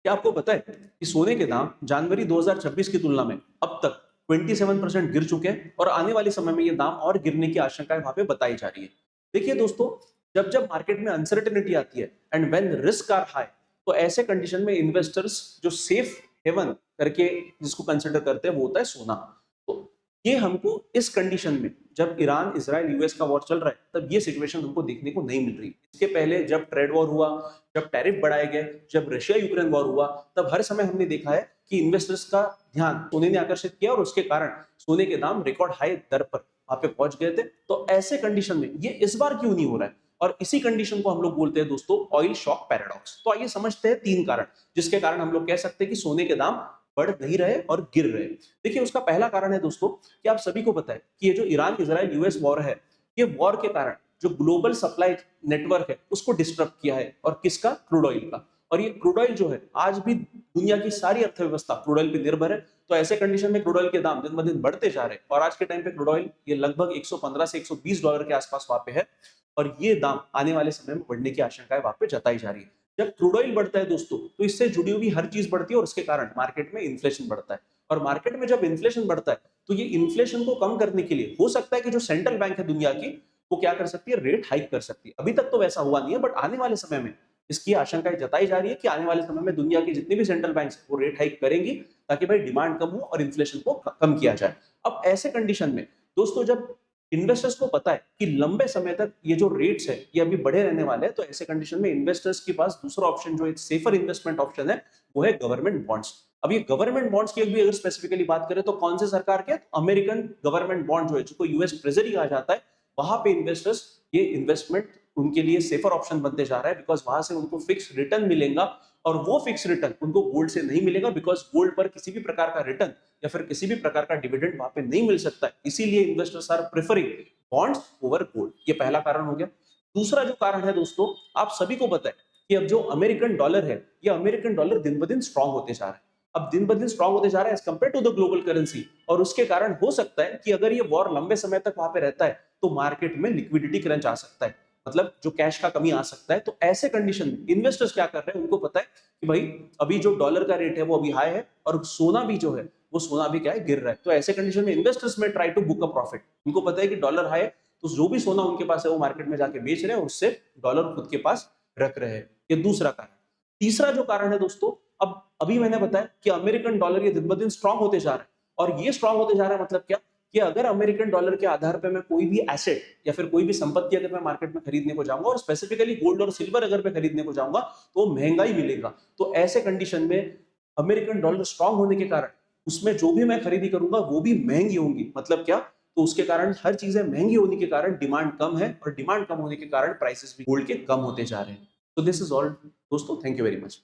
क्या आपको पता है कि सोने के दाम जनवरी 2026 की तुलना में अब तक 27% गिर चुके हैं और आने वाले समय में ये दाम और गिरने की आशंकाएं वहां पे बताई जा रही है। देखिए दोस्तों, जब जब मार्केट में अनसर्टेनिटी आती है and when risk are high, तो ऐसे कंडीशन में इन्वेस्टर्स जो सेफ हेवन करके जिसको कंसिडर करते हैं वो होता है सोना। तो ये हमको इस कंडीशन में, जब ईरान इजराइल यूएस का वॉर चल रहा है, तब ये सिचुएशन हमको देखने को नहीं मिल रही। इसके पहले जब ट्रेड वॉर हुआ, जब टैरिफ बढ़ाए गए, जब रशिया यूक्रेन वॉर हुआ, तब हर समय हमने देखा है कि इन्वेस्टर्स का ध्यान सोने ने आकर्षित किया और उसके कारण सोने के दाम रिकॉर्ड हाई दर पर वहां पे पहुंच गए थे। तो ऐसे कंडीशन में ये इस बार क्यों नहीं हो रहा है? और इसी कंडीशन को हम लोग बोलते हैं दोस्तों ऑयल शॉक पैराडॉक्स। तो आइए समझते हैं तीन कारण जिसके कारण हम लोग कह सकते हैं कि सोने के दाम बढ़ नहीं रहे और गिर रहे। देखिए, उसका पहला कारण है दोस्तों कि आप सभी को पता है कि ये जो ईरान इजराइल यूएस वॉर है, ये वॉर के कारण जो ग्लोबल सप्लाई नेटवर्क है उसको डिस्टर्ब किया है। और किसका? क्रूड ऑयल का। और ये क्रूड ऑयल जो है, आज भी दुनिया की सारी अर्थव्यवस्था क्रूड ऑयल पे निर्भर है। तो ऐसे कंडीशन में क्रूड ऑयल के दाम दिन ब दिन बढ़ते जा रहे हैं और आज के टाइम पे क्रूड ऑयल ये लगभग 115 से $120 के आसपास वहां पे है। और ये दाम आने वाले समय में बढ़ने की आशंकाएं वहां पे जताई जा रही है। जब क्रूड ऑयल बढ़ता है दोस्तों, तो इससे जुड़ी हुई हर चीज बढ़ती है और उसके कारण मार्केट में इन्फ्लेशन बढ़ता है। और मार्केट में जब इन्फ्लेशन बढ़ता है, तो ये इन्फ्लेशन को कम करने के लिए हो सकता है कि जो सेंट्रल बैंक है दुनिया की, वो क्या कर सकती है? रेट हाइक कर सकती है। अभी तक तो वैसा हुआ नहीं है, बट आने वाले समय में इसकी आशंकाएं जताई जा रही है कि आने वाले समय में दुनिया की जितनी भी सेंट्रल बैंक वो रेट हाइक करेंगी, ताकि भाई डिमांड कम हो और इन्फ्लेशन को कम किया जाए। अब ऐसे कंडीशन में दोस्तों, जब इन्वेस्टर्स को पता है कि लंबे समय तक ये जो रेट्स है ये अभी बढ़े रहने वाले हैं, तो ऐसे कंडीशन में इन्वेस्टर्स के पास दूसरा ऑप्शन, जो एक सेफर इन्वेस्टमेंट ऑप्शन है, वो है गवर्नमेंट बॉन्ड्स। अब ये गवर्नमेंट बॉन्ड्स की भी अगर स्पेसिफिकली बात करें, तो कौन से सरकार के? अमेरिकन गवर्नमेंट बॉन्ड जो है, जिसको यूएस ट्रेजरी कहा जाता है, वहां पे इन्वेस्टर्स, ये इन्वेस्टमेंट उनके लिए सेफर ऑप्शन बनते जा रहा है, बिकॉज वहां से उनको फिक्स रिटर्न मिलेगा। और वो फिक्स रिटर्न उनको गोल्ड से नहीं मिलेगा, बिकॉज गोल्ड पर किसी भी प्रकार का रिटर्न या फिर किसी भी प्रकार का डिविडेंड वहां पे नहीं मिल सकता है। इसीलिए investors are preferring bonds over gold. ये पहला कारण हो गया। दूसरा जो कारण है दोस्तों, आप सभी को पता है कि अब जो अमेरिकन डॉलर है, ये अमेरिकन डॉलर दिन ब दिन स्ट्रांग होते जा रहा है। अब दिन ब दिन स्ट्रांग होते जा रहा है as compare to the global currency. और उसके कारण हो सकता है कि अगर ये वॉर लंबे समय तक वहां पे रहता है, तो मार्केट में लिक्विडिटी क्रंच आ सकता है, मतलब जो कैश का कमी आ सकता है। तो ऐसे कंडीशन में इन्वेस्टर्स क्या कर रहे हैं? उनको पता है कि भाई अभी जो डॉलर का रेट है वो अभी हाई है, और सोना भी जो है, वो सोना भी क्या है? गिर रहा है। तो ऐसे कंडीशन में investors may try to book a profit. उनको पता है कि डॉलर हाई है, तो जो भी सोना उनके पास है वो मार्केट में जाके बेच रहे हैं और उससे डॉलर खुद के पास रख रहे हैं। ये दूसरा कारण। तीसरा जो कारण है दोस्तों, अब अभी मैंने बताया कि अमेरिकन डॉलर ये दिन ब दिन स्ट्रांग होते जा रहा है। और ये स्ट्रांग होते जा रहा है मतलब क्या? कि अगर अमेरिकन डॉलर के आधार पर मैं कोई भी एसेट या फिर कोई भी संपत्ति अगर मैं मार्केट में खरीदने को जाऊंगा, और स्पेसिफिकली गोल्ड और सिल्वर अगर मैं खरीदने को जाऊंगा, तो महंगा ही मिलेगा। तो ऐसे कंडीशन में अमेरिकन डॉलर स्ट्रांग होने के कारण उसमें जो भी मैं खरीदी करूंगा वो भी महंगी होंगी। मतलब क्या? तो उसके कारण हर चीजें महंगी होने के कारण डिमांड कम है, और डिमांड कम होने के कारण प्राइसेस भी गोल्ड के कम होते जा रहे हैं। तो दिस इज ऑल दोस्तों, थैंक यू वेरी मच।